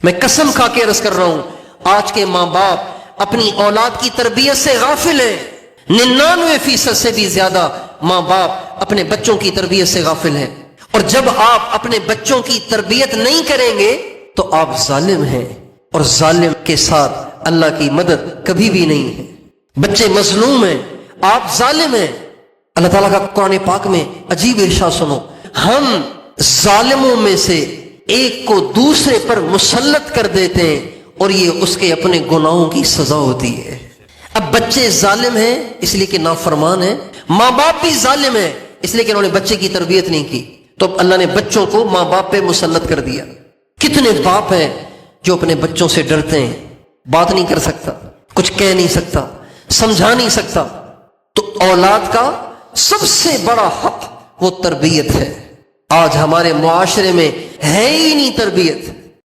मैं कसम खा के अर्ज कर रहा हूं, आज के मां बाप अपनी औलाद की तरबियत से गाफिल है। 99% से भी ज्यादा मां बाप अपने बच्चों की तरबियत से गाफिल है। और जब आप अपने बच्चों की तरबियत नहीं करेंगे तो आप जालिम हैं, और जालिम के साथ अल्लाह की मदद कभी भी नहीं है। बच्चे मजलूम हैं, आप जालिम हैं। अल्लाह ताला का कुरान पाक में अजीब इरशाद सुनो, हम जालिमों में से एक को दूसरे पर मुसल्लत कर देते हैं और ये उसके अपने गुनाहों की सजा होती है। अब बच्चे जालिम हैं इसलिए कि नाफरमान है, माँ बाप भी जालिम है इसलिए कि उन्होंने बच्चे की तरबियत नहीं की, तो अल्लाह ने बच्चों को माँ बाप पे मुसल्लत कर दिया। कितने बाप हैं जो अपने बच्चों से डरते हैं, बात नहीं कर सकता, कुछ कह नहीं सकता, समझा नहीं सकता। तो औलाद का सबसे बड़ा हक वो तरबियत है। आज हमारे मुआशरे में है ही नहीं तरबियत।